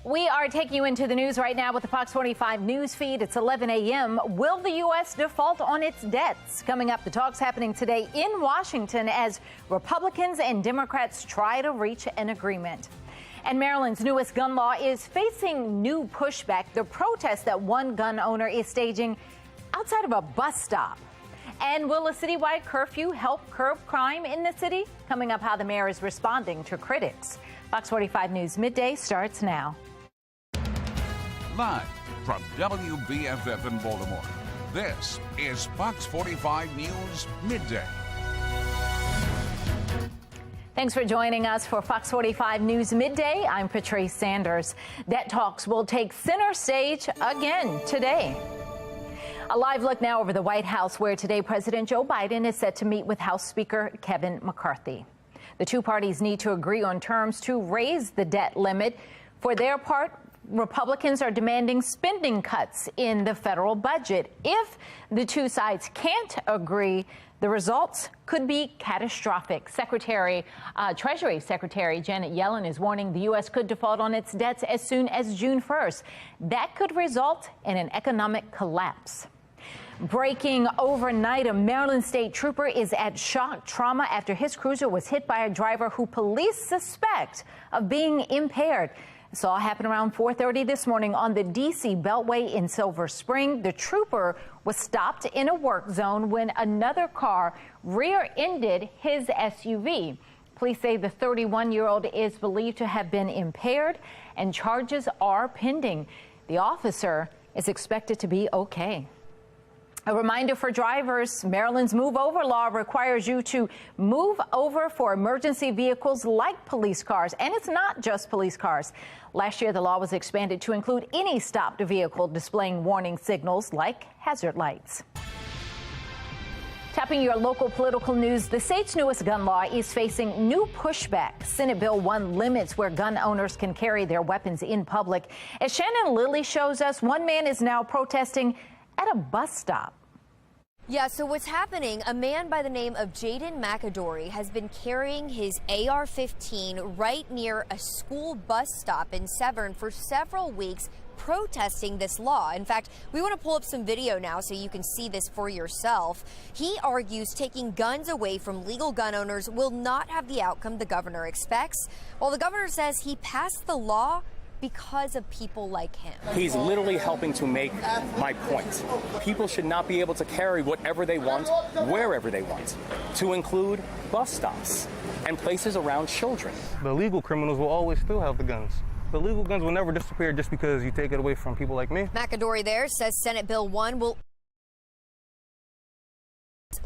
We are taking you into the news right now with the Fox 45 news feed. It's 11 a.m. Will the U.S. default on its debts? Coming up, the talks happening today in Washington as Republicans and Democrats try to reach an agreement. And Maryland's newest gun law is facing new pushback. The protest that one gun owner is staging outside of a bus stop. And will a citywide curfew help curb crime in the city? Coming up, how the mayor is responding to critics. Fox 45 News Midday starts now. Live from WBFF in Baltimore, this is Fox 45 News Midday. Thanks for joining us for Fox 45 News Midday. I'm Patrice Sanders. Debt talks will take center stage again today. A live look now over the White House, where today President Joe Biden is set to meet with House Speaker Kevin McCarthy. The two parties need to agree on terms to raise the debt limit. For their part, Republicans are demanding spending cuts in the federal budget. If the two sides can't agree, the results could be catastrophic. Treasury Secretary Janet Yellen is warning the U.S. could default on its debts as soon as June 1st. That could result in an economic collapse. Breaking overnight, a Maryland state trooper is at shock trauma after his cruiser was hit by a driver who police suspect of being impaired. This all happened around 4:30 this morning on the D.C. Beltway in Silver Spring. The trooper was stopped in a work zone when another car rear-ended his SUV. Police say the 31-year-old is believed to have been impaired and charges are pending. The officer is expected to be okay. A reminder for drivers, Maryland's Move Over law requires you to move over for emergency vehicles like police cars, and it's not just police cars. Last year, the law was expanded to include any stopped vehicle displaying warning signals like hazard lights. Tapping your local political news, the state's newest gun law is facing new pushback. Senate Bill 1 limits where gun owners can carry their weapons in public. As Shannon Lilly shows us, one man is now protesting at a bus stop. Yeah, so what's happening, a man by the name of Jaden McAdory has been carrying his AR-15 right near a school bus stop in Severn for several weeks, protesting this law. In fact, we want to pull up some video now so you can see this for yourself. He argues taking guns away from legal gun owners will not have the outcome the governor expects, while the governor says he passed the law because of people like him. He's literally helping to make my point. People should not be able to carry whatever they want, wherever they want, to include bus stops and places around children. The legal criminals will always still have the guns. The legal guns will never disappear just because you take it away from people like me. McAdory there says Senate Bill 1 will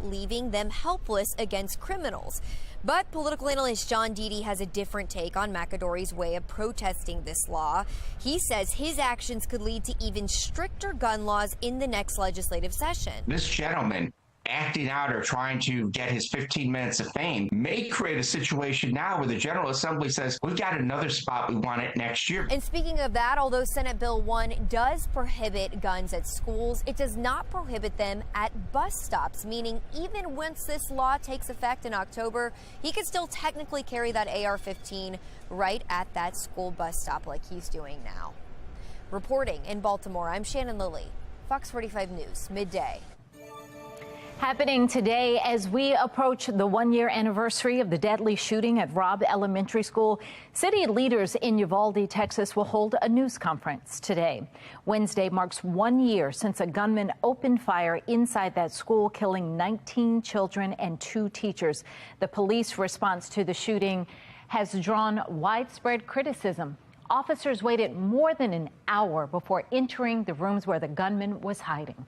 leaving them helpless against criminals. But political analyst John Deedy has a different take on McAdory's way of protesting this law. He says his actions could lead to even stricter gun laws in the next legislative session. This gentleman acting out or trying to get his 15 minutes of fame may create a situation now where the General Assembly says, we've got another spot, we want it next year. And speaking of that, although Senate Bill 1 does prohibit guns at schools, it does not prohibit them at bus stops, meaning even once this law takes effect in October, he could still technically carry that AR-15 right at that school bus stop like he's doing now. Reporting in Baltimore, I'm Shannon Lilly, Fox 45 News, Midday. Happening today as we approach the one-year anniversary of the deadly shooting at Robb Elementary School, city leaders in Uvalde, Texas will hold a news conference today. Wednesday marks 1 year since a gunman opened fire inside that school, killing 19 children and 2 teachers. The police response to the shooting has drawn widespread criticism. Officers waited more than an hour before entering the rooms where the gunman was hiding.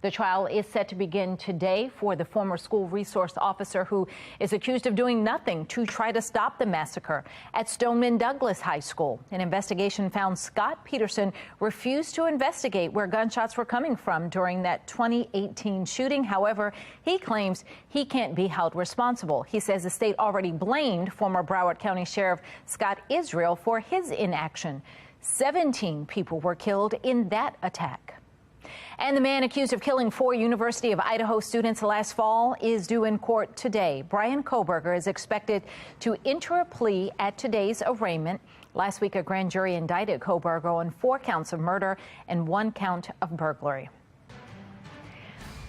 The trial is set to begin today for the former school resource officer who is accused of doing nothing to try to stop the massacre at Stoneman Douglas High School. An investigation found Scott Peterson refused to investigate where gunshots were coming from during that 2018 shooting. However, he claims he can't be held responsible. He says the state already blamed former Broward County Sheriff Scott Israel for his inaction. 17 people were killed in that attack. And the man accused of killing 4 University of Idaho students last fall is due in court today. Brian Koberger is expected to enter a plea at today's arraignment. Last week, a grand jury indicted Coburger on 4 counts of murder and 1 count of burglary.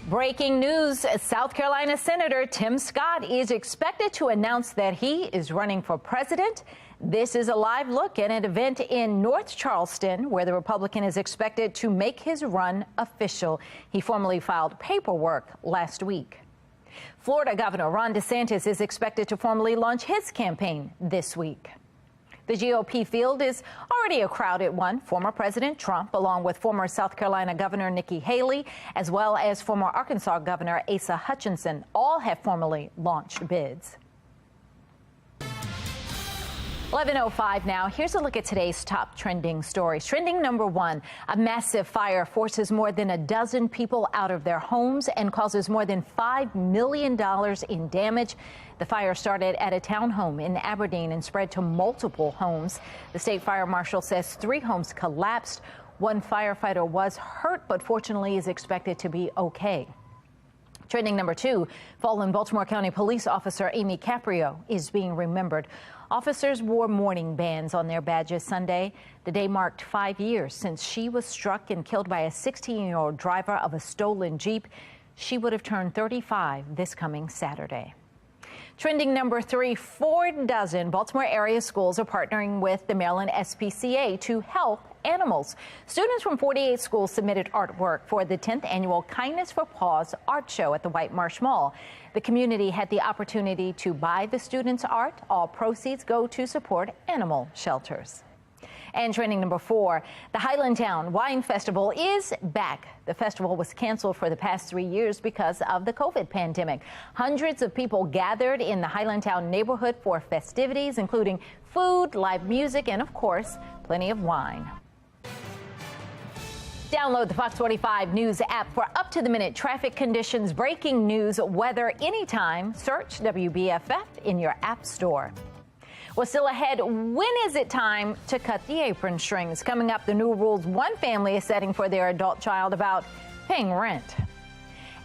Breaking news, South Carolina Senator Tim Scott is expected to announce that he is running for president. This is a live look at an event in North Charleston where the Republican is expected to make his run official. He formally filed paperwork last week. Florida Governor Ron DeSantis is expected to formally launch his campaign this week. The GOP field is already a crowded one. Former President Trump, along with former South Carolina Governor Nikki Haley, as well as former Arkansas Governor Asa Hutchinson, all have formally launched bids. 11:05 now. Here's a look at today's top trending stories. Trending number 1, a massive fire forces more than a dozen people out of their homes and causes more than $5 million in damage. The fire started at a townhome in Aberdeen and spread to multiple homes. The state fire marshal says 3 homes collapsed. 1 firefighter was hurt, but fortunately is expected to be okay. Trending number 2, fallen Baltimore County Police Officer Amy Caprio is being remembered. Officers wore mourning bands on their badges Sunday. The day marked 5 years since she was struck and killed by a 16-year-old driver of a stolen Jeep. She would have turned 35 this coming Saturday. Trending number 3, 4 dozen Baltimore area schools are partnering with the Maryland SPCA to help animals. Students from 48 schools submitted artwork for the 10th annual Kindness for Paws art show at the White Marsh Mall. The community had the opportunity to buy the students' art. All proceeds go to support animal shelters. And trending number 4, the Highlandtown Wine Festival is back. The festival was canceled for the past 3 years because of the COVID pandemic. Hundreds of people gathered in the Highlandtown neighborhood for festivities, including food, live music, and of course, plenty of wine. Download the Fox 45 News app for up-to-the-minute traffic conditions, breaking news, weather anytime. Search WBFF in your app store. Well, still ahead, when is it time to cut the apron strings? Coming up, the new rules one family is setting for their adult child about paying rent.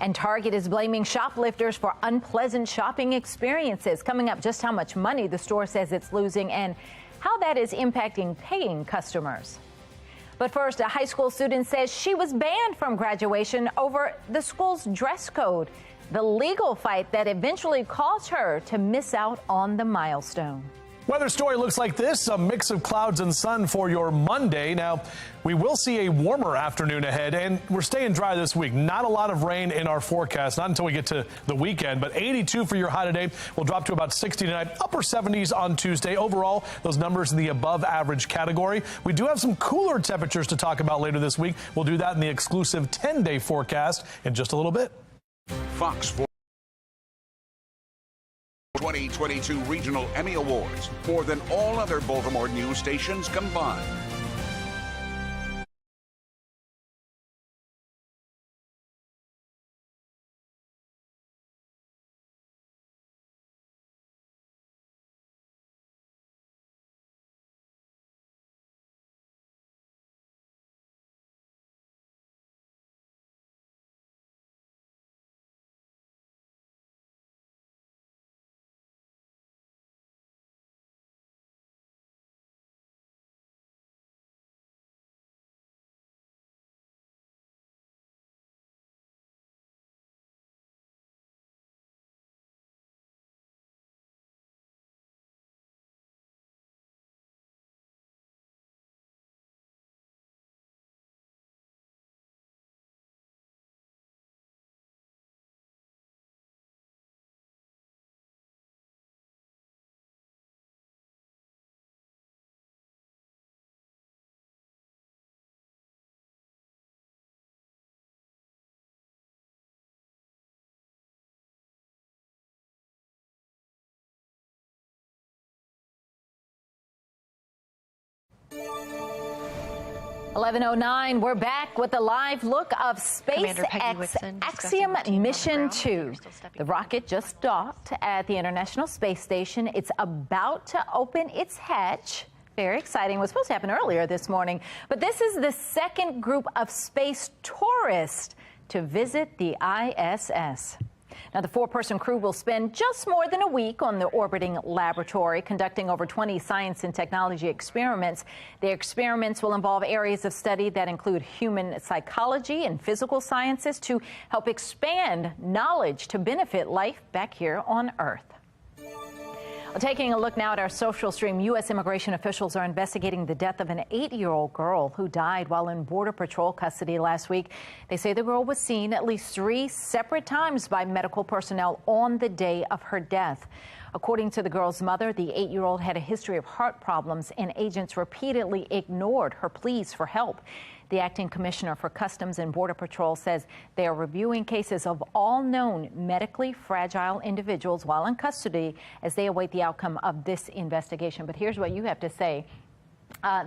And Target is blaming shoplifters for unpleasant shopping experiences. Coming up, just how much money the store says it's losing and how that is impacting paying customers. But first, a high school student says she was banned from graduation over the school's dress code, the legal fight that eventually caused her to miss out on the milestone. Weather story looks like this, a mix of clouds and sun for your Monday. Now, we will see a warmer afternoon ahead, and we're staying dry this week. Not a lot of rain in our forecast, not until we get to the weekend, but 82 for your high today. We'll drop to about 60 tonight, upper 70s on Tuesday. Overall, those numbers in the above average category. We do have some cooler temperatures to talk about later this week. We'll do that in the exclusive 10-day forecast in just a little bit. Fox 2022 Regional Emmy Awards, more than all other Baltimore news stations combined. (11:09), we're back with a live look of SpaceX Axiom Mission 2. The rocket just docked at the International Space Station. It's about to open its hatch. Very exciting. It was supposed to happen earlier this morning. But this is the second group of space tourists to visit the ISS. Now, the 4-person crew will spend just more than a week on the orbiting laboratory, conducting over 20 science and technology experiments. The experiments will involve areas of study that include human psychology and physical sciences to help expand knowledge to benefit life back here on Earth. Well, taking a look now at our social stream, U.S. immigration officials are investigating the death of an 8-year-old girl who died while in Border Patrol custody last week. They say the girl was seen at least 3 separate times by medical personnel on the day of her death. According to the girl's mother, the 8-year-old had a history of heart problems, and agents repeatedly ignored her pleas for help. The acting commissioner for Customs and Border Patrol says they are reviewing cases of all known medically fragile individuals while in custody as they await the outcome of this investigation. But here's what you have to say.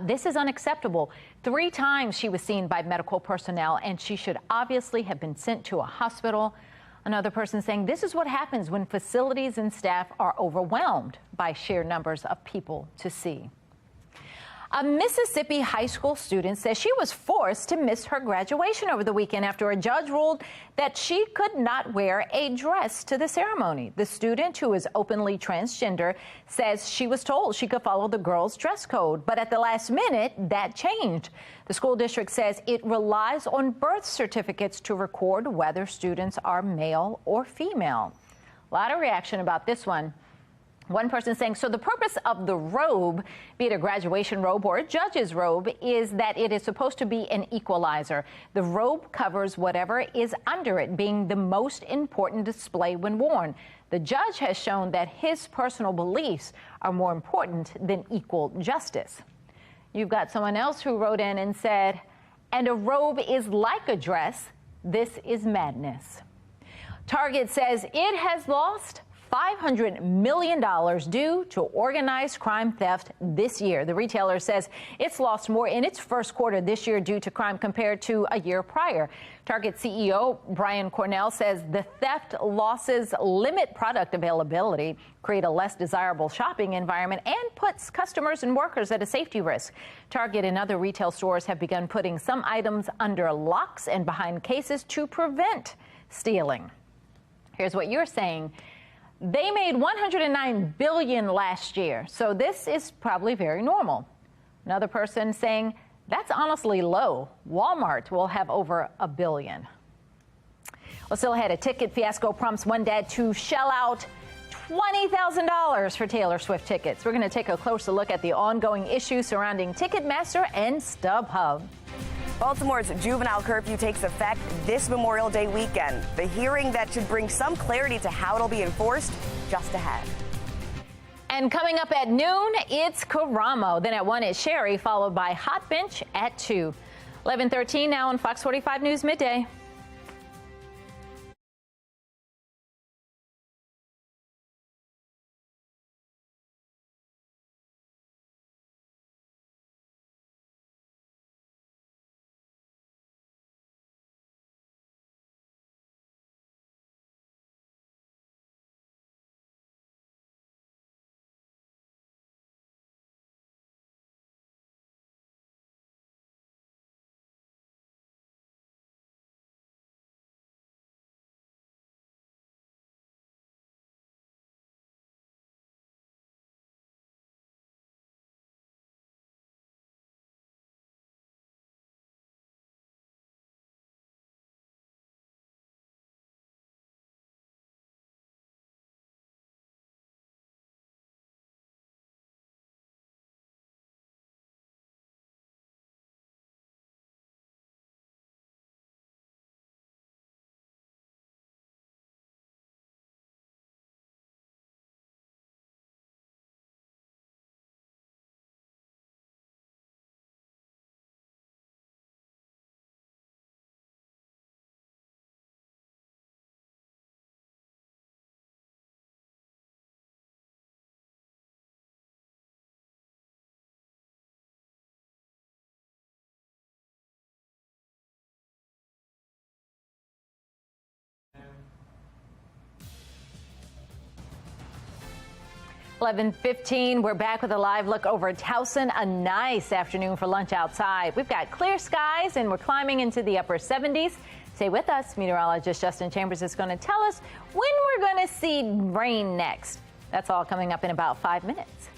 This is unacceptable. 3 times she was seen by medical personnel, and she should obviously have been sent to a hospital. Another person saying this is what happens when facilities and staff are overwhelmed by sheer numbers of people to see. A Mississippi high school student says she was forced to miss her graduation over the weekend after a judge ruled that she could not wear a dress to the ceremony. The student, who is openly transgender, says she was told she could follow the girls' dress code, but at the last minute, that changed. The school district says it relies on birth certificates to record whether students are male or female. A lot of reaction about this one. One person saying, so the purpose of the robe, be it a graduation robe or a judge's robe, is that it is supposed to be an equalizer. The robe covers whatever is under it, being the most important display when worn. The judge has shown that his personal beliefs are more important than equal justice. You've got someone else who wrote in and said, and a robe is like a dress. This is madness. Target says it has lost $500 million due to organized crime theft this year. The retailer says it's lost more in its first quarter this year due to crime compared to a year prior. Target CEO Brian Cornell says the theft losses limit product availability, create a less desirable shopping environment, and puts customers and workers at a safety risk. Target and other retail stores have begun putting some items under locks and behind cases to prevent stealing. Here's what you're saying. They made $109 billion last year, so this is probably very normal. Another person saying that's honestly low. Walmart will have over $1 billion. Well, still ahead, a ticket fiasco prompts one dad to shell out $20,000 for Taylor Swift tickets. We're going to take a closer look at the ongoing issues surrounding Ticketmaster and StubHub. Baltimore's juvenile curfew takes effect this Memorial Day weekend. The hearing that should bring some clarity to how it'll be enforced just ahead. And coming up at noon, it's Karamo. Then at 1, it's Sherry, followed by Hot Bench at 2. 11:13 now on Fox 45 News Midday. (11:15). We're back with a live look over Towson. A nice afternoon for lunch outside. We've got clear skies and we're climbing into the upper 70s. Stay with us. Meteorologist Justin Chambers is going to tell us when we're going to see rain next. That's all coming up in about 5 minutes.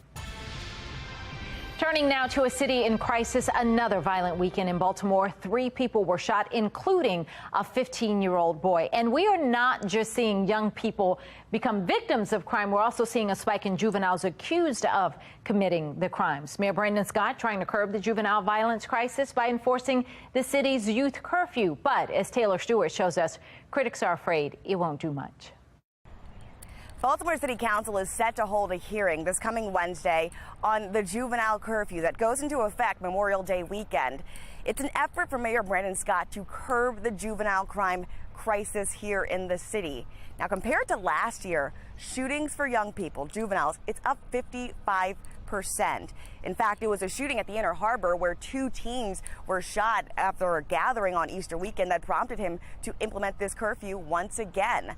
Turning now to a city in crisis, another violent weekend in Baltimore. 3 people were shot, including a 15-year-old boy. And we are not just seeing young people become victims of crime. We're also seeing a spike in juveniles accused of committing the crimes. Mayor Brandon Scott trying to curb the juvenile violence crisis by enforcing the city's youth curfew. But as Taylor Stewart shows us, critics are afraid it won't do much. Baltimore City Council is set to hold a hearing this coming Wednesday on the juvenile curfew that goes into effect Memorial Day weekend. It's an effort for Mayor Brandon Scott to curb the juvenile crime crisis here in the city. Now, compared to last year, shootings for young people, juveniles, it's up 55%. In fact, it was a shooting at the Inner Harbor where 2 teens were shot after a gathering on Easter weekend that prompted him to implement this curfew once again.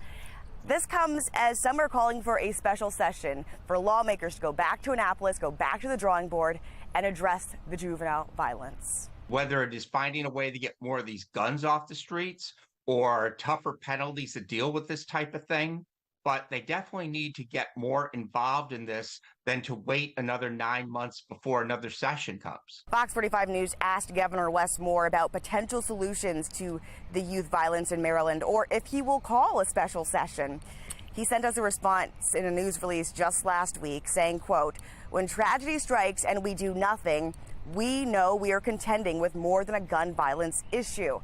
This comes as some are calling for a special session for lawmakers to go back to Annapolis, go back to the drawing board, and address the juvenile violence. Whether it is finding a way to get more of these guns off the streets or tougher penalties to deal with this type of thing, but they definitely need to get more involved in this than to wait another 9 months before another session comes. Fox 45 News asked Governor Wes Moore about potential solutions to the youth violence in Maryland, or if he will call a special session. He sent us a response in a news release just last week saying, quote, "When tragedy strikes and we do nothing, we know we are contending with more than a gun violence issue."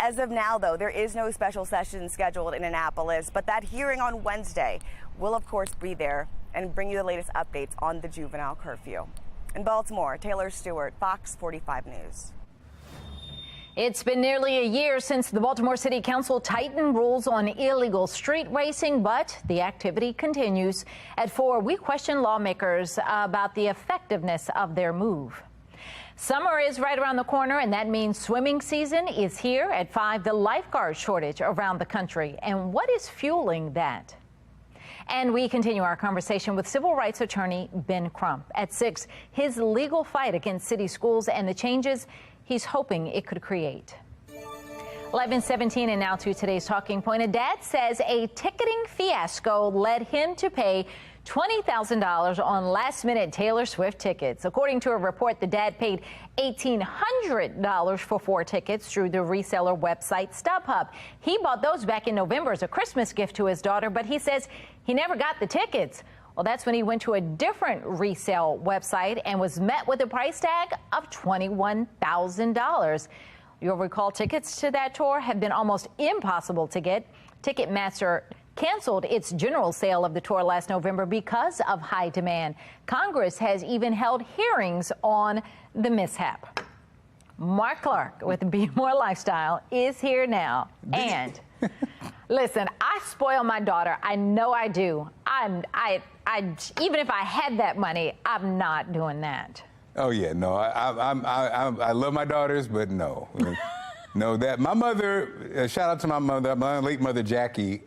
As of now, though, there is no special session scheduled in Annapolis, but that hearing on Wednesday will, of course, be there and bring you the latest updates on the juvenile curfew. In Baltimore, Taylor Stewart, Fox 45 News. It's been nearly a year since the Baltimore City Council tightened rules on illegal street racing, but the activity continues. At 4, we question lawmakers about the effectiveness of their move. Summer is right around the corner, and that means swimming season is here. At 5, the lifeguard shortage around the country. And what is fueling that? And we continue our conversation with civil rights attorney Ben Crump. At 6, his legal fight against city schools and the changes he's hoping it could create. 11:17 and now to today's talking point. A dad says a ticketing fiasco led him to pay $20,000 on last-minute Taylor Swift tickets. According to a report, the dad paid $1,800 for 4 tickets through the reseller website StubHub. He bought those back in November as a Christmas gift to his daughter, but he says he never got the tickets. Well, that's when he went to a different resale website and was met with a price tag of $21,000. You'll recall tickets to that tour have been almost impossible to get. Ticketmaster canceled its general sale of the tour last November because of high demand. Congress has even held hearings on the mishap. Mark Clark with Be More Lifestyle is here now. And listen, I spoil my daughter. I know I do. Even if I had that money, I'm not doing that. Oh yeah, no, I love my daughters, but no, no. That my mother. Shout out to my mother, my late mother Jackie.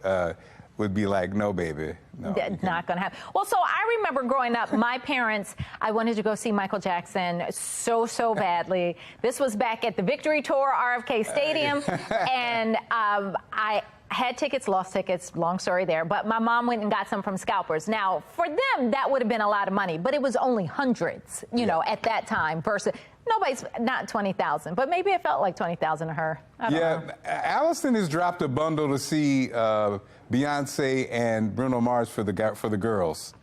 Would be like, no, baby. No, that's not going to happen. Well, so I remember growing up, my parents, I wanted to go see Michael Jackson so badly. This was back at the Victory Tour, RFK Stadium, and I had tickets, lost tickets, long story there, but my mom went and got some from scalpers. Now, for them, that would have been a lot of money, but it was only hundreds, you know, at that time versus nobody's, not 20,000, but maybe it felt like 20,000 to her. I don't know. Allison has dropped a bundle to see Beyonce and Bruno Mars for the girls.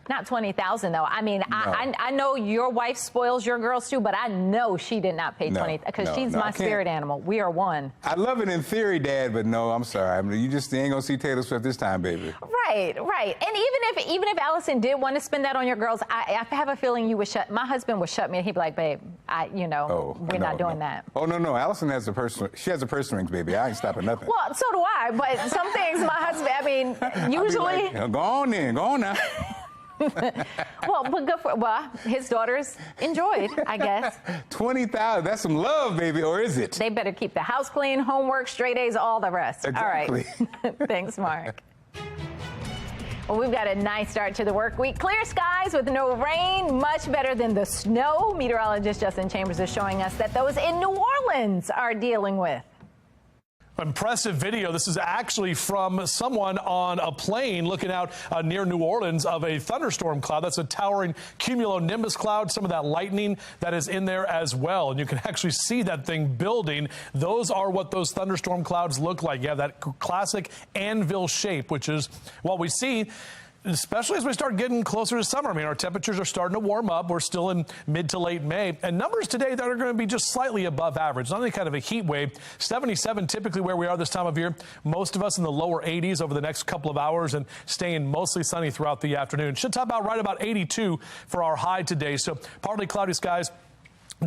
Not 20,000 though. I mean, no. I know your wife spoils your girls too, but I know she did not pay 20 because she's my spirit animal. We are one. I love it in theory, Dad, but no, I'm sorry. I mean, you ain't gonna see Taylor Swift this time, baby. Right. And even if Allison did want to spend that on your girls, I have a feeling you would shut. My husband would shut me, and he'd be like, "Babe, we're not doing that." Oh no, Allison has she has a purse strings, baby. I ain't stopping nothing. Well, so do I. But some things, my husband. I mean, usually. Go on now. Well, but good for his daughters enjoyed, I guess. 20,000, that's some love, baby, or is it? They better keep the house clean, homework, straight A's, all the rest. Exactly. All right. Thanks, Mark. Well, we've got a nice start to the work week. Clear skies with no rain, much better than the snow. Meteorologist Justin Chambers is showing us that those in New Orleans are dealing with. Impressive video. This is actually from someone on a plane looking out near New Orleans of a thunderstorm cloud. That's a towering cumulonimbus cloud, some of that lightning that is in there as well. And you can actually see that thing building. Those are what those thunderstorm clouds look like. You have that classic anvil shape, which is what we see, especially as we start getting closer to summer. I mean, our temperatures are starting to warm up. We're still in mid to late May. And numbers today that are going to be just slightly above average. Not any kind of a heat wave. 77 typically where we are this time of year. Most of us in the lower 80s over the next couple of hours and staying mostly sunny throughout the afternoon. Should top out right about 82 for our high today. So partly cloudy skies.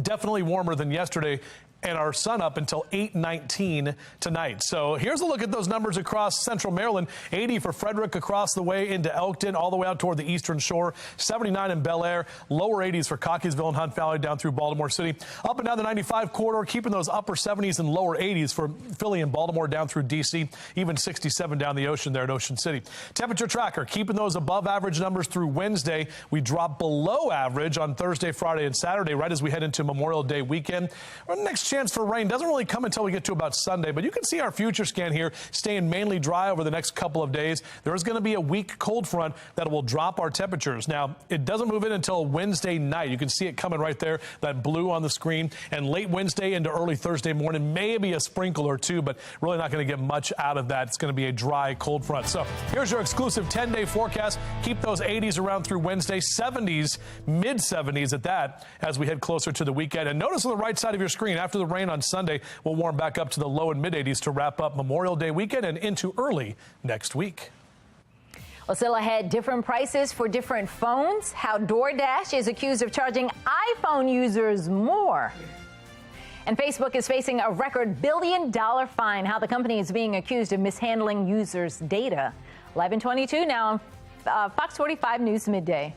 Definitely warmer than yesterday. And our sun up until 8:19 tonight. So here's a look at those numbers across central Maryland. 80 for Frederick across the way into Elkton, all the way out toward the eastern shore. 79 in Bel Air. Lower 80s for Cockeysville and Hunt Valley down through Baltimore City. Up and down the 95 corridor, keeping those upper 70s and lower 80s for Philly and Baltimore down through D.C. Even 67 down the ocean there at Ocean City. Temperature tracker, keeping those above average numbers through Wednesday. We drop below average on Thursday, Friday, and Saturday, right as we head into Memorial Day weekend. Our next chance for rain doesn't really come until we get to about Sunday, but you can see our future scan here staying mainly dry over the next couple of days. There is going to be a weak cold front that will drop our temperatures. Now, it doesn't move in until Wednesday night. You can see it coming right there, that blue on the screen. And late Wednesday into early Thursday morning, maybe a sprinkle or two, but really not going to get much out of that. It's going to be a dry cold front. So here's your exclusive 10-day forecast. Keep those 80s around through Wednesday, 70s, mid 70s at that as we head closer to the weekend. And notice on the right side of your screen, after the rain on Sunday, we'll warm back up to the low and mid 80s to wrap up Memorial Day weekend and into early next week. Well, still ahead, different prices for different phones, how DoorDash is accused of charging iPhone users more. And Facebook is facing a record $1 billion fine, how the company is being accused of mishandling users' data. 11:22 now on Fox 45 News Midday.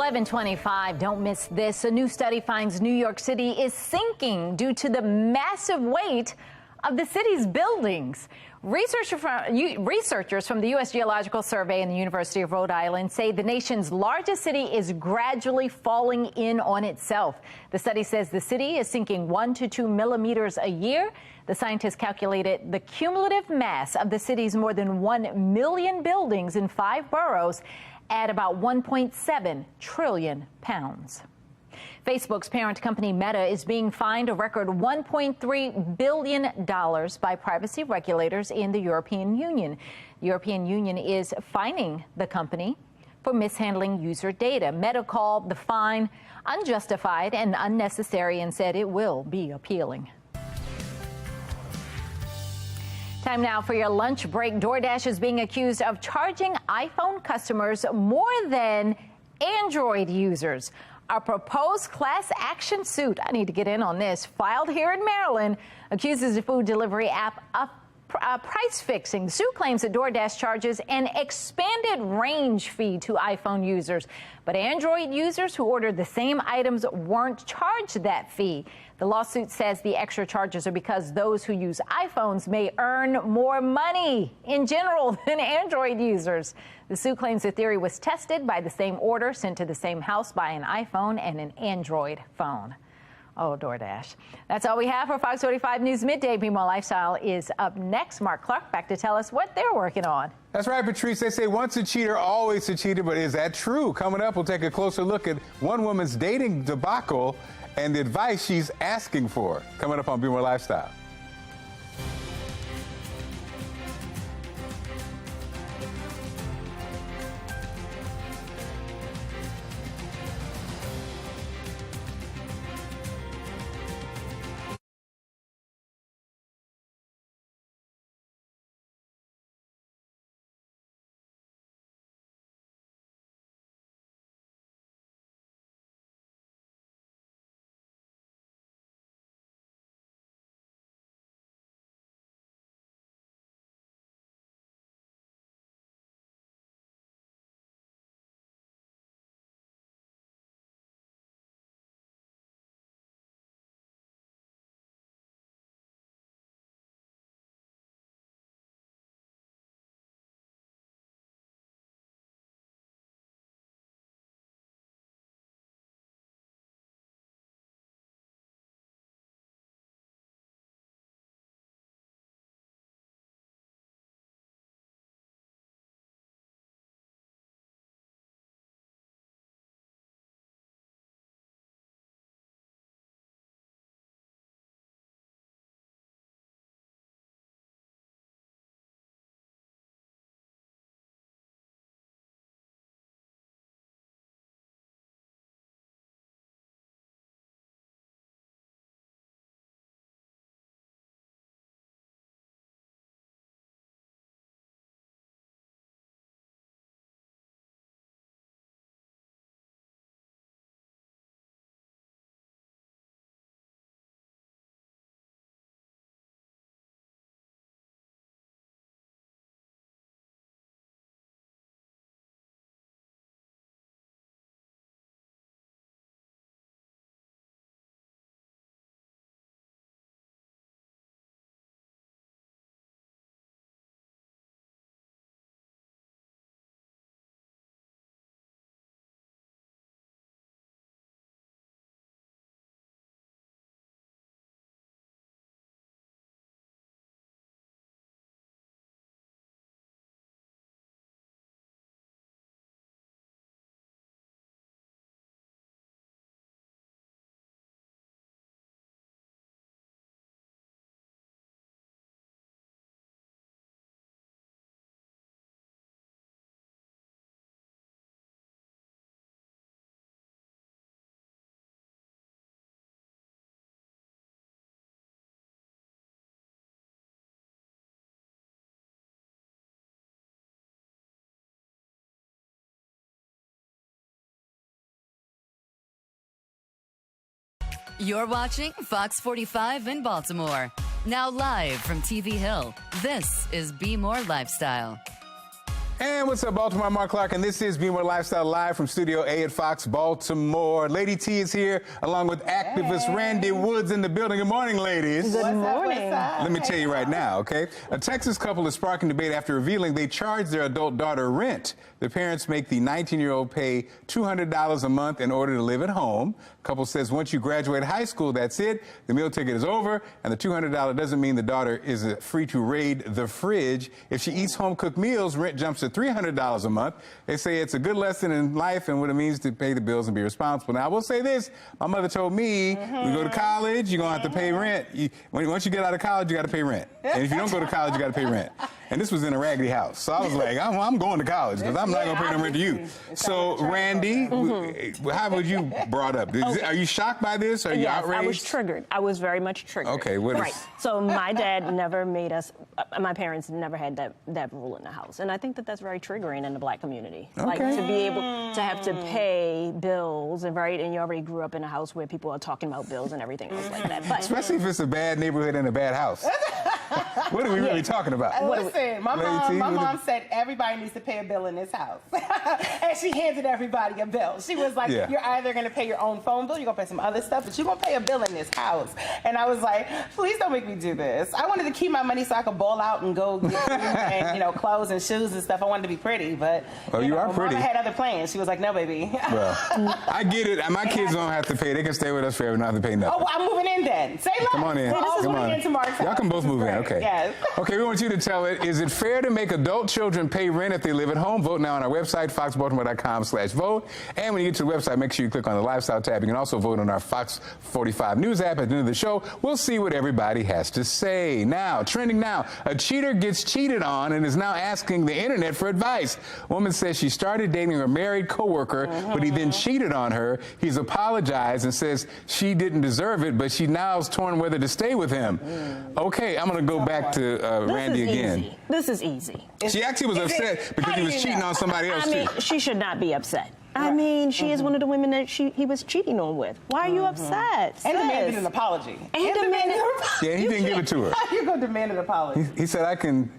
11:25. Don't miss this. A new study finds New York City is sinking due to the massive weight of the city's buildings. Researchers from the U.S. Geological Survey and the University of Rhode Island say the nation's largest city is gradually falling in on itself. The study says the city is sinking 1 to 2 millimeters a year. The scientists calculated the cumulative mass of the city's more than 1 million buildings in 5 boroughs at about 1.7 trillion pounds. Facebook's parent company Meta is being fined a record $1.3 billion by privacy regulators in the European Union. The European Union is fining the company for mishandling user data. Meta called the fine unjustified and unnecessary and said it will be appealing. Time now for your lunch break. DoorDash is being accused of charging iPhone customers more than Android users. A proposed class action suit, I need to get in on this, filed here in Maryland, accuses the food delivery app of price fixing. The suit claims that DoorDash charges an expanded range fee to iPhone users, but Android users who ordered the same items weren't charged that fee. The lawsuit says the extra charges are because those who use iPhones may earn more money in general than Android users. The suit claims the theory was tested by the same order sent to the same house by an iPhone and an Android phone. Oh, DoorDash. That's all we have for Fox 45 News Midday. Be More Lifestyle is up next. Mark Clark back to tell us what they're working on. That's right, Patrice. They say once a cheater, always a cheater, but is that true? Coming up, we'll take a closer look at one woman's dating debacle and the advice she's asking for. Coming up on Be More Lifestyle. You're watching Fox 45 in Baltimore. Now live from TV Hill, this is Be More Lifestyle. And what's up, Baltimore? I'm Mark Clark, and this is Be More Lifestyle live from Studio A at Fox Baltimore. Lady T is here, along with activist Randy Woods in the building. Good morning, ladies. Good morning. Let me tell you right now, okay? A Texas couple is sparking debate after revealing they charge their adult daughter rent. The parents make the 19-year-old pay $200 a month in order to live at home. Couple says once you graduate high school, that's it. The meal ticket is over, and the $200 doesn't mean the daughter is free to raid the fridge. If she eats home-cooked meals, rent jumps to $300 a month. They say it's a good lesson in life and what it means to pay the bills and be responsible. Now, I will say this. My mother told me, you go to college, you're going to have to pay rent. Once you get out of college, you got to pay rent. And if you don't go to college, you got to pay rent. And this was in a raggedy house. So I was like, I'm going to college because I'm not going to pay no rent to you. So, Randy, how was you brought up? Are you shocked by this? Are you outraged? I was triggered. I was very much triggered. Okay, what is... Right. So my dad never made us, my parents never had that rule in the house. And I think that that's very triggering in the black community. Okay. Like to be able to have to pay bills, and you already grew up in a house where people are talking about bills and everything else like that. But, especially if it's a bad neighborhood and a bad house. What are we really talking about? Listen, my mom said everybody needs to pay a bill in this house. And she handed everybody a bill. She was like, you're either going to pay your own phone bill, you're going to pay some other stuff, but you're going to pay a bill in this house. And I was like, please don't make me do this. I wanted to keep my money so I could ball out and go get food and, clothes and shoes and stuff. I wanted to be pretty, but you are pretty. Mama had other plans. She was like, no, baby. Well, I get it. My kids don't have to pay. They can stay with us forever and not have to pay nothing. Oh, well, I'm moving in then. Say less. Come on in. Come on in. Y'all can both move in. Okay. Yes. Okay, we want you to tell it. Is it fair to make adult children pay rent if they live at home? Vote now on our website, foxbaltimore.com/vote. And when you get to the website, make sure you click on the lifestyle tab. You can also vote on our Fox 45 News app. At the end of the show, we'll see what everybody has to say. Now, trending now, a cheater gets cheated on and is now asking the internet for advice. Woman says she started dating her married coworker, but he then cheated on her. He's apologized and says she didn't deserve it, but she now is torn whether to stay with him. Okay, I'm going to go back to Randy again. This is easy. She actually was upset because he was cheating on somebody else, too. She should not be upset. I mean, she is one of the women that he was cheating on with. Why are you upset? And demanded an apology. Yeah, he didn't give it to her. How you going to demand an apology? He said, I can...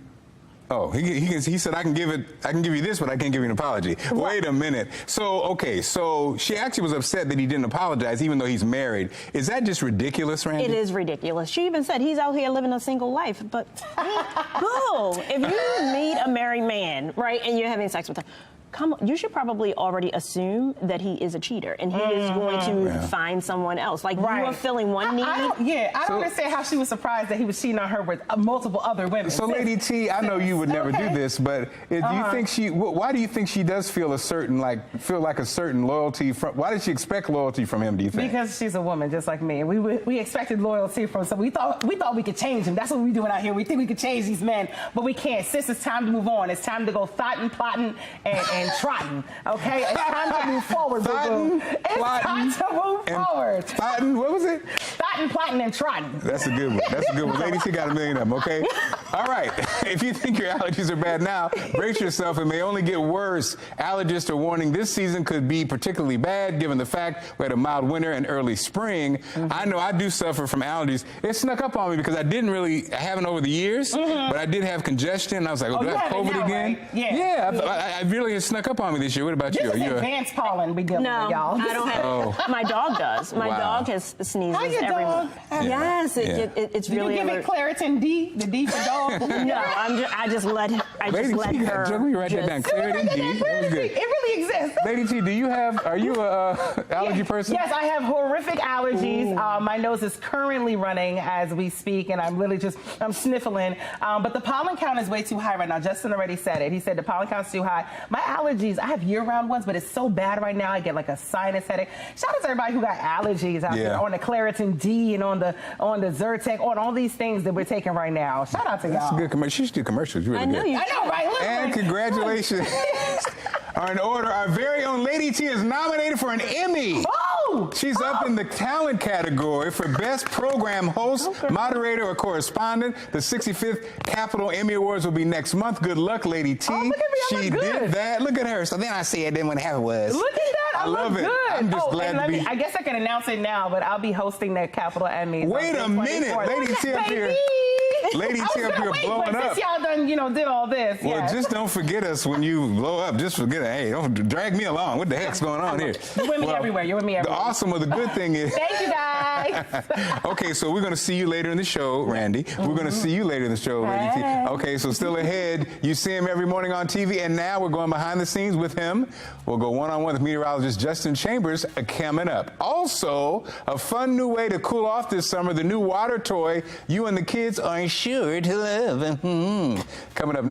Oh, he said, I can give you this, but I can't give you an apology. What? Wait a minute. So, okay, so she actually was upset that he didn't apologize, even though he's married. Is that just ridiculous, Randy? It is ridiculous. She even said he's out here living a single life, but boo, if you meet a married man, right, and you're having sex with him, come on, you should probably already assume that he is a cheater and he is going to find someone else. Like, you are filling one need. I don't understand how she was surprised that he was cheating on her with multiple other women. So, Lady T, I know you would never do this, but do you think why do you think she does feel a certain loyalty from, why did she expect loyalty from him, do you think? Because she's a woman just like me, and we expected loyalty from, so we thought we could change him. That's what we're doing out here. We think we could change these men, but we can't. Sis, it's time to move on. It's time to go thoughtin', plotting, and trotting, okay? It's time to move forward, boo-boo. It's time to move forward. Thotting, what was it? Thotting, plotting, and trotting. That's a good one. That's a good one. Lady T got a million of them, okay? All right. If you think your allergies are bad now, brace yourself. It may only get worse. Allergists are warning this season could be particularly bad given the fact we had a mild winter and early spring. I know I do suffer from allergies. It snuck up on me because I haven't over the years, but I did have congestion. And I was like, do I have COVID again? Right? Yeah. I really snuck up on me this year. What about you? This is advanced pollen we dealing with, y'all. I don't have. My dog does. My dog has sneezes every month. Yes, it's really. Did you give it Claritin D? The D for dog? No, I just let her. Let me write that down. Claritin D. That was good. It really exists. Lady T, are you a allergy person? Yes, I have horrific allergies. My nose is currently running as we speak, and I'm literally I'm sniffling. But the pollen count is way too high right now. Justin already said it. He said the pollen count's too high. My allergies, I have year-round ones, but it's so bad right now. I get like a sinus headache. Shout out to everybody who got allergies out there on the Claritin D and on the Zyrtec, on all these things that we're taking right now. Shout out to y'all. That's a good commercial. She should do commercials. Really I know, right? Look, and congratulations are in order. Our very own Lady T is nominated for an Emmy. She's up in the talent category for Best Program Host, Moderator, or Correspondent. The 65th Capitol Emmy Awards will be next month. Good luck, Lady T. Look at me, she did that. Look at her. So then I said, then when it was. Look at that. I love it. Good. I'm just glad to be. I guess I can announce it now, but I'll be hosting the Capitol Emmy. Wait a minute. Lady T up here. Lady T up here blowing up. Since y'all done, did all this. Well, just don't forget us when you blow up. Just forget it. Hey, don't drag me along. What the heck's going on here? You're with me everywhere. You're with me everywhere. The awesome or the good thing is... Thank you, guys. Okay, so we're going to see you later in the show, Randy. We're going to see you later in the show, Lady T. Okay, so still ahead, you see him every morning on TV, and now we're going behind the scenes with him. We'll go one-on-one with meteorologist Justin Chambers coming up. Also, a fun new way to cool off this summer, the new water toy you and the kids are sure to love. Coming up.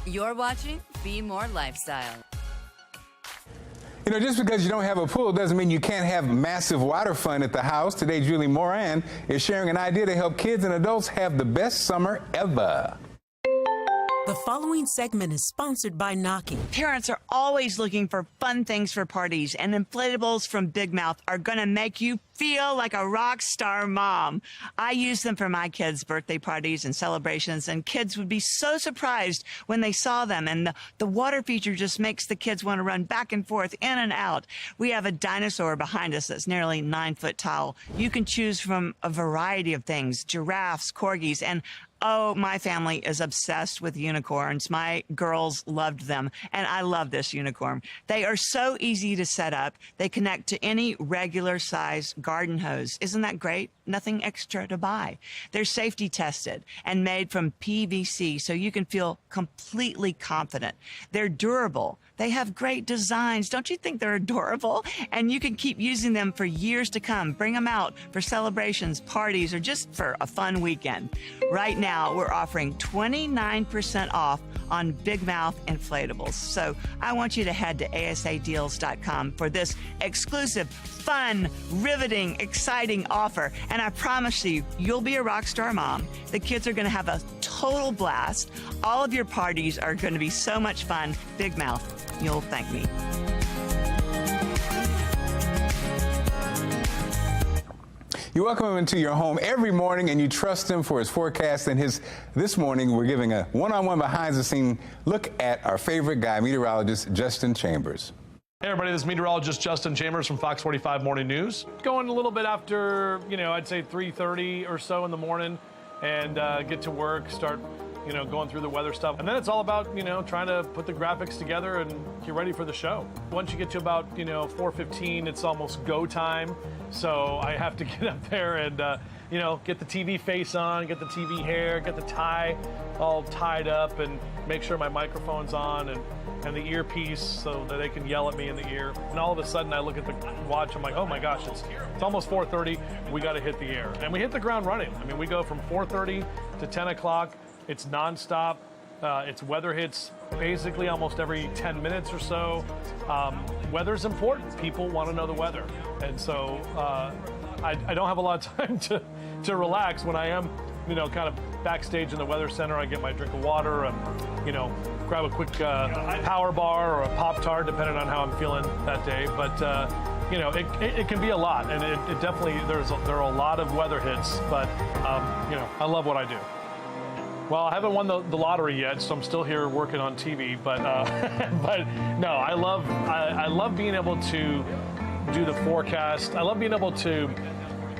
You're watching Be More Lifestyle. You know, just because you don't have a pool doesn't mean you can't have massive water fun at the house. Today, Julie Moran is sharing an idea to help kids and adults have the best summer ever. The following segment is sponsored by Naki. Parents are always looking for fun things for parties, and inflatables from Big Mouth are going to make you feel like a rock star mom. I use them for my kids' birthday parties and celebrations, and kids would be so surprised when they saw them. And the water feature just makes the kids want to run back and forth, in and out. We have a dinosaur behind us that's nearly 9 foot tall. You can choose from a variety of things: giraffes, corgis, and oh, my family is obsessed with unicorns. My girls loved them, and I love this unicorn. They are so easy to set up. They connect to any regular size garden hose. Isn't that great? Nothing extra to buy. They're safety tested and made from PVC, so you can feel completely confident. They're durable. They have great designs. Don't you think they're adorable? And you can keep using them for years to come. Bring them out for celebrations, parties, or just for a fun weekend. Right now, we're offering 29% off on Big Mouth inflatables. So I want you to head to asadeals.com for this exclusive, fun, riveting, exciting offer. And I promise you, you'll be a rock star mom. The kids are going to have a total blast. All of your parties are going to be so much fun. Big Mouth, you'll thank me. You welcome him into your home every morning, and you trust him for his forecast. And this morning, we're giving a one-on-one behind-the-scene look at our favorite guy, meteorologist Justin Chambers. Hey everybody, this is meteorologist Justin Chambers from Fox 45 Morning News. Going a little bit after, I'd say 3:30 or so in the morning, and get to work, start, going through the weather stuff. And then it's all about, trying to put the graphics together and get ready for the show. Once you get to about, 4:15, it's almost go time. So I have to get up there and, get the TV face on, get the TV hair, get the tie all tied up, and make sure my microphone's on and the earpiece so that they can yell at me in the ear. And all of a sudden I look at the watch, I'm like, oh my gosh, it's almost 4:30, we got to hit the air. And we hit the ground running. I mean, we go from 4:30 to 10 o'clock. It's nonstop. It's weather hits basically almost every 10 minutes or so. Weather's important. People want to know the weather. And so I don't have a lot of time to relax when I am, kind of backstage in the weather center. I get my drink of water and, grab a quick power bar or a Pop-Tart, depending on how I'm feeling that day. But you know, it can be a lot, and it definitely, there are a lot of weather hits, but, you know, I love what I do. Well, I haven't won the lottery yet, so I'm still here working on TV, but but no, I love being able to do the forecast. I love being able to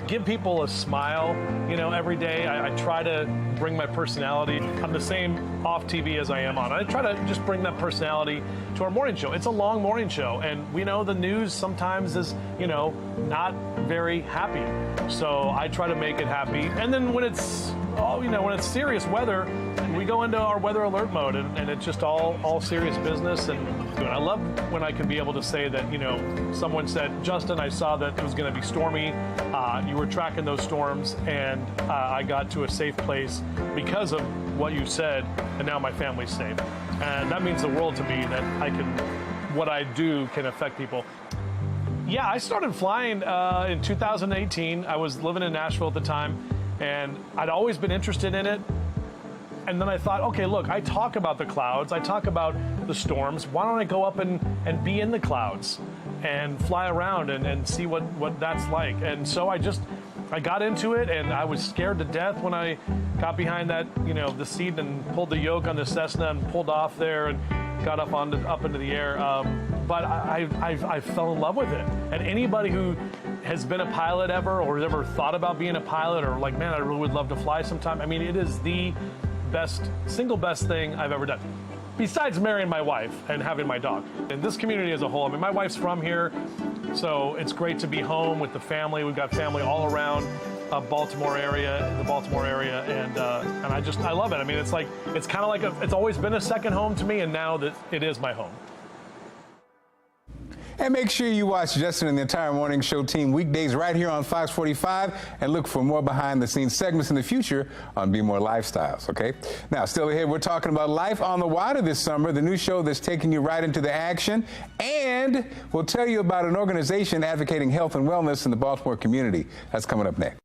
give people a smile, you know, every day. I try to bring my personality. I'm the same off TV as I am on. I try to just bring that personality to our morning show. It's a long morning show, and we know the news sometimes is, you know, not very happy. So I try to make it happy. And then when it's, you know, when it's serious weather, we go into our weather alert mode, and it's just all serious business. And I love when I can be able to say that, you know, someone said, Justin, I saw that it was going to be stormy. You were tracking those storms, and I got to a safe place because of what you said, and now my family's safe. And that means the world to me that what I do can affect people. Yeah, I started flying in 2018. I was living in Nashville at the time, and I'd always been interested in it. And then I thought, okay, look, I talk about the clouds, I talk about the storms. Why don't I go up and be in the clouds and fly around and see what that's like? And so I got into it, and I was scared to death when I got behind that, you know, the seat and pulled the yoke on the Cessna and pulled off there and got up into the air. But I fell in love with it. And anybody who has been a pilot ever, or has ever thought about being a pilot, or like, man, I really would love to fly sometime. I mean, it is the single best thing I've ever done, besides marrying my wife and having my dog. And this community as a whole, I mean, my wife's from here, so it's great to be home with the family. We've got family all around the Baltimore area, and I love it. I mean, it's kind of like it's always been a second home to me, and now that it is my home. And make sure you watch Justin and the entire morning show team weekdays right here on Fox 45, and look for more behind-the-scenes segments in the future on Be More Lifestyles, okay? Now, still ahead, we're talking about Life on the Water this summer, the new show that's taking you right into the action, and we'll tell you about an organization advocating health and wellness in the Baltimore community. That's coming up next.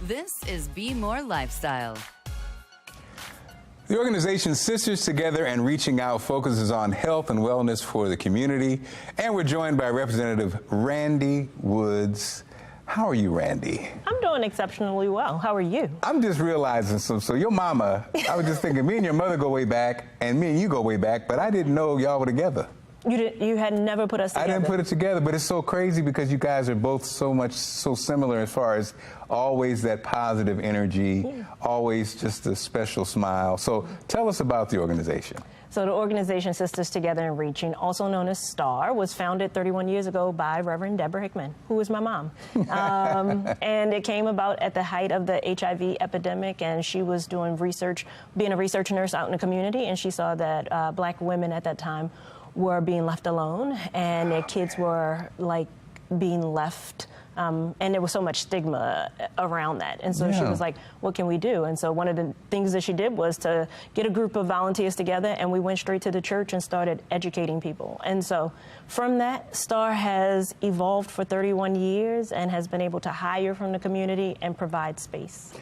This is Be More Lifestyle. The organization Sisters Together and Reaching Out focuses on health and wellness for the community. And we're joined by Representative Randy Woods. How are you, Randy? I'm doing exceptionally well. How are you? I'm just realizing, so your mama, I was just thinking, me and your mother go way back, and me and you go way back, but I didn't know y'all were together. You had never put us together. I didn't put it together, but it's so crazy because you guys are both so similar as far as always that positive energy, always just a special smile. So tell us about the organization. So the organization Sisters Together and Reaching, also known as STAR, was founded 31 years ago by Reverend Deborah Hickman, who is my mom. And it came about at the height of the HIV epidemic, and she was doing research, being a research nurse out in the community, and she saw that Black women at that time were being left alone, and their kids were like being left, and there was so much stigma around that. And so she was like, what can we do? And so one of the things that she did was to get a group of volunteers together, and we went straight to the church and started educating people. And so from that, STAR has evolved for 31 years and has been able to hire from the community and provide space.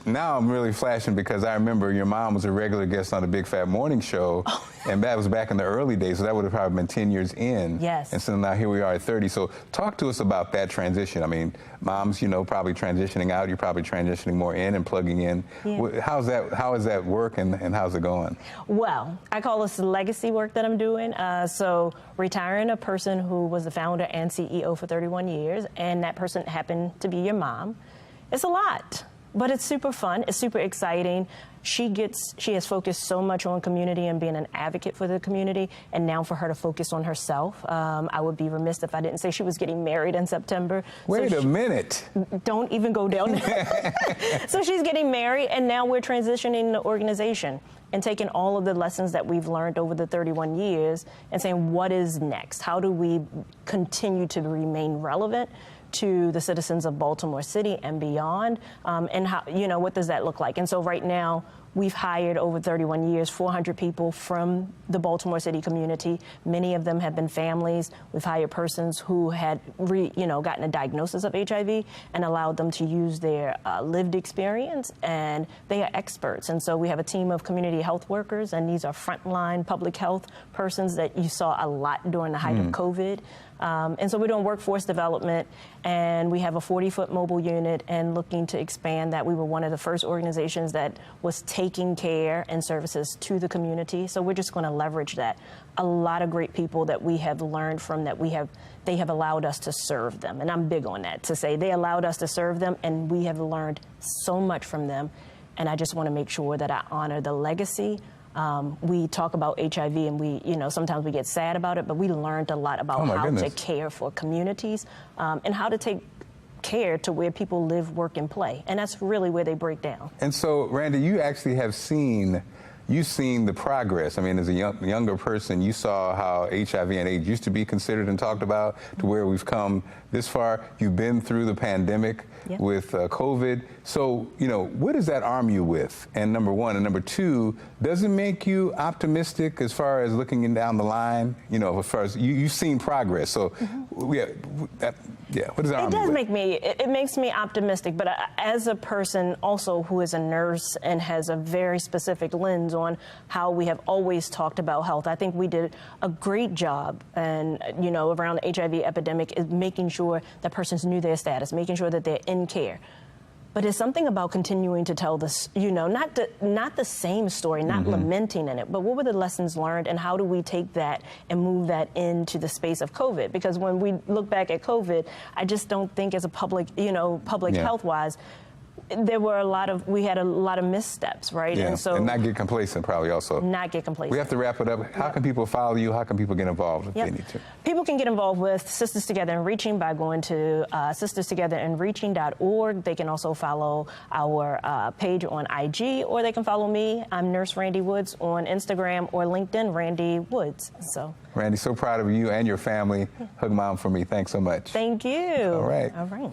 Now I'm really flashing because I remember your mom was a regular guest on the Big Fat Morning Show, and that was back in the early days, so that would have probably been 10 years in. Yes. And so now here we are at 30. So talk to us about that transition. I mean, mom's, probably transitioning out, you're probably transitioning more in and plugging in. Yeah. How is that work and how's it going? Well, I call this legacy work that I'm doing. So retiring a person who was the founder and CEO for 31 years, and that person happened to be your mom. It's a lot, but it's super fun. It's super exciting. She has focused so much on community and being an advocate for the community, and now for her to focus on herself. I would be remiss if I didn't say she was getting married in September. Wait a minute. Don't even go down there. So she's getting married, and now we're transitioning the organization and taking all of the lessons that we've learned over the 31 years and saying, what is next? How do we continue to remain relevant to the citizens of Baltimore City and beyond, and how, what does that look like? And so right now, we've hired over 31 years, 400 people from the Baltimore City community. Many of them have been families. We've hired persons who had, gotten a diagnosis of HIV and allowed them to use their lived experience, and they are experts. And so we have a team of community health workers, and these are frontline public health persons that you saw a lot during the height of COVID. And so we're doing workforce development, and we have a 40-foot mobile unit and looking to expand that. We were one of the first organizations that was taking care and services to the community. So we're just going to leverage that. A lot of great people that we have learned from that they have allowed us to serve them. And I'm big on that, to say they allowed us to serve them, and we have learned so much from them. And I just want to make sure that I honor the legacy. We talk about HIV, and we, sometimes we get sad about it, but we learned a lot about how to care for communities, and how to take care to where people live, work, and play. And that's really where they break down. And so, Randy, you actually have seen the progress. I mean, as a younger person, you saw how HIV and AIDS used to be considered and talked about to where we've come this far. You've been through the pandemic with COVID. So, what does that arm you with? And number one. And number two, does it make you optimistic as far as looking down the line? As far as you've seen progress. So, what does that arm you with? It makes me optimistic. But as a person also who is a nurse and has a very specific lens on how we have always talked about health, I think we did a great job, and around the HIV epidemic, is making sure that persons knew their status, making sure that they're in care. But it's something about continuing to tell this, not the same story, not lamenting in it, but what were the lessons learned, and how do we take that and move that into the space of COVID? Because when we look back at COVID, I just don't think as a public health-wise, we had a lot of missteps, right? Yeah. And not get complacent, probably also. Not get complacent. We have to wrap it up. How can people follow you? How can people get involved if they need to? People can get involved with Sisters Together and Reaching by going to sisterstogetherandreaching.org. They can also follow our page on IG, or they can follow me. I'm Nurse Randy Woods on Instagram or LinkedIn, Randy Woods. So, Randy, so proud of you and your family. Hug Mom for me. Thanks so much. Thank you. All right. All right.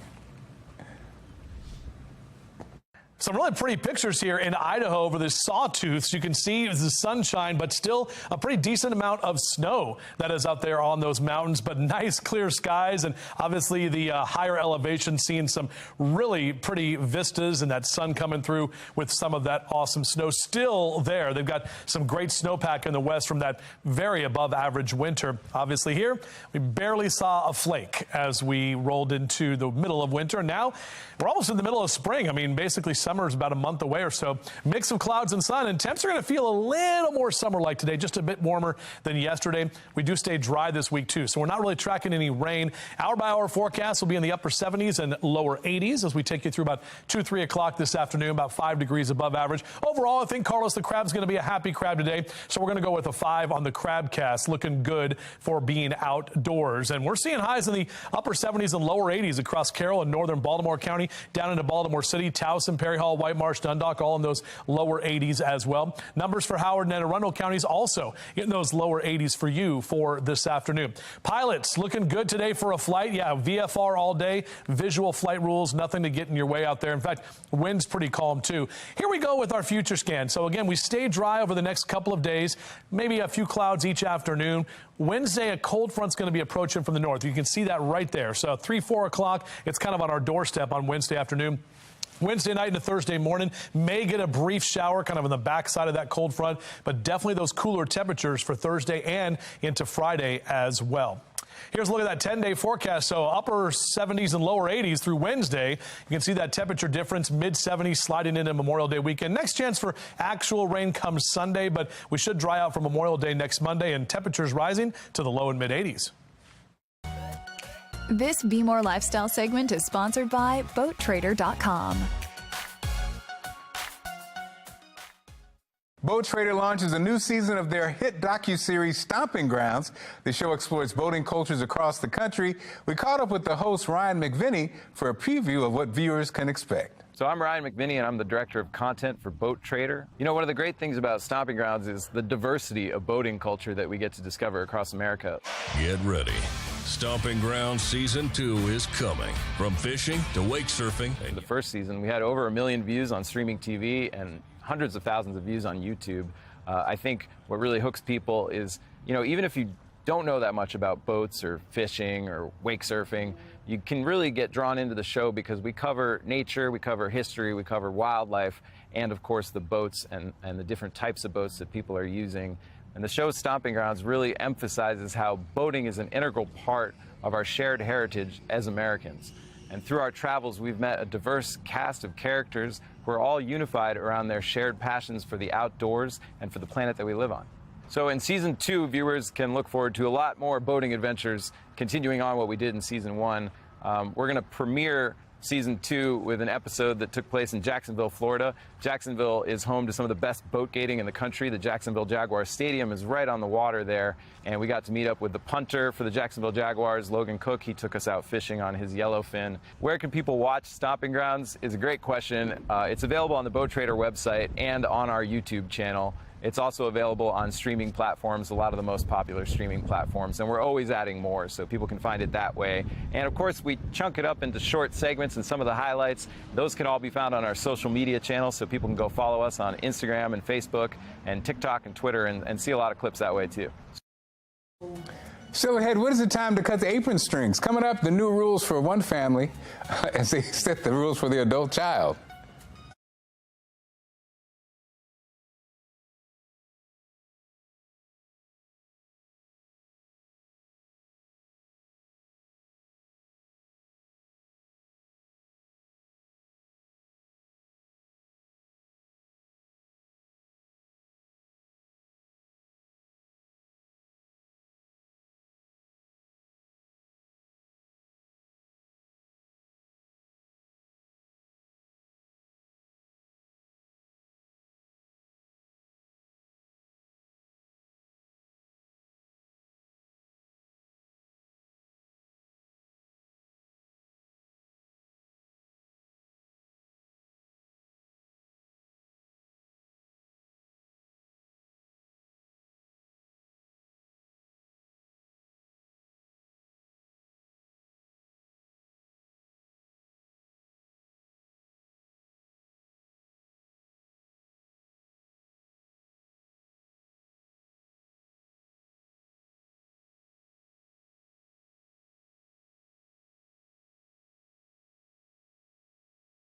Some really pretty pictures here in Idaho over this sawtooth. So you can see the sunshine, but still a pretty decent amount of snow that is out there on those mountains, but nice clear skies. And obviously the higher elevation seeing some really pretty vistas and that sun coming through with some of that awesome snow still there. They've got some great snowpack in the west from that very above average winter. Obviously here, we barely saw a flake as we rolled into the middle of winter. Now we're almost in the middle of spring. I mean, basically summer is about a month away or so. Mix of clouds and sun, and temps are going to feel a little more summer-like today, just a bit warmer than yesterday. We do stay dry this week too, so we're not really tracking any rain. Hour-by-hour forecast will be in the upper 70s and lower 80s as we take you through about 2, 3 o'clock this afternoon, about 5 degrees above average. Overall, I think Carlos the crab's going to be a happy crab today, so we're going to go with a 5 on the crabcast, looking good for being outdoors. And we're seeing highs in the upper 70s and lower 80s across Carroll and northern Baltimore County, down into Baltimore City, Towson, Perry Hall, White Marsh, Dundalk, all in those lower 80s as well. Numbers for Howard and Anne Arundel counties also in those lower 80s for you for this afternoon. Pilots looking good today for a flight. Yeah, VFR all day, visual flight rules, nothing to get in your way out there. In fact, wind's pretty calm too. Here we go with our future scan. So again, we stay dry over the next couple of days, maybe a few clouds each afternoon. Wednesday, a cold front's going to be approaching from the north. You can see that right there. So 3, 4 o'clock, it's kind of on our doorstep on Wednesday afternoon. Wednesday night into Thursday morning, may get a brief shower kind of on the backside of that cold front, but definitely those cooler temperatures for Thursday and into Friday as well. Here's a look at that 10-day forecast. So upper 70s and lower 80s through Wednesday. You can see that temperature difference, mid-70s sliding into Memorial Day weekend. Next chance for actual rain comes Sunday, but we should dry out for Memorial Day next Monday, and temperatures rising to the low and mid-80s. This Be More Lifestyle segment is sponsored by BoatTrader.com. Boat Trader launches a new season of their hit docuseries Stomping Grounds. The show explores boating cultures across the country. We caught up with the host, Ryan McVinney, for a preview of what viewers can expect. So I'm Ryan McVinney, and I'm the director of content for Boat Trader. You know, one of the great things about Stomping Grounds is the diversity of boating culture that we get to discover across America. Get ready. Stomping Grounds Season 2 is coming. From fishing to wake surfing. The first season, we had over 1 million views on streaming TV and hundreds of thousands of views on YouTube. I think what really hooks people is, you know, even if you don't know that much about boats or fishing or wake surfing, you can really get drawn into the show because we cover nature, we cover history, we cover wildlife, and of course the boats and the different types of boats that people are using. And the show Stomping Grounds really emphasizes how boating is an integral part of our shared heritage as Americans. And through our travels, we've met a diverse cast of characters who are all unified around their shared passions for the outdoors and for the planet that we live on. So in Season 2, viewers can look forward to a lot more boating adventures, continuing on what we did in Season 1. We're going to premiere Season 2 with an episode that took place in Jacksonville, Florida. Jacksonville is home to some of the best boat gating in the country. The Jacksonville Jaguar Stadium is right on the water there, and we got to meet up with the punter for the Jacksonville Jaguars, Logan Cook. He took us out fishing on his yellowfin. Where can people watch Stomping Grounds is a great question. It's available on the Boat Trader website and on our YouTube channel. It's also available on streaming platforms, a lot of the most popular streaming platforms, and we're always adding more, so people can find it that way. And of course, we chunk it up into short segments and some of the highlights. Those can all be found on our social media channels, so people can go follow us on Instagram and Facebook and TikTok and Twitter and see a lot of clips that way too. Still ahead, what is the time to cut the apron strings? Coming up, the new rules for one family as they set the rules for the adult child.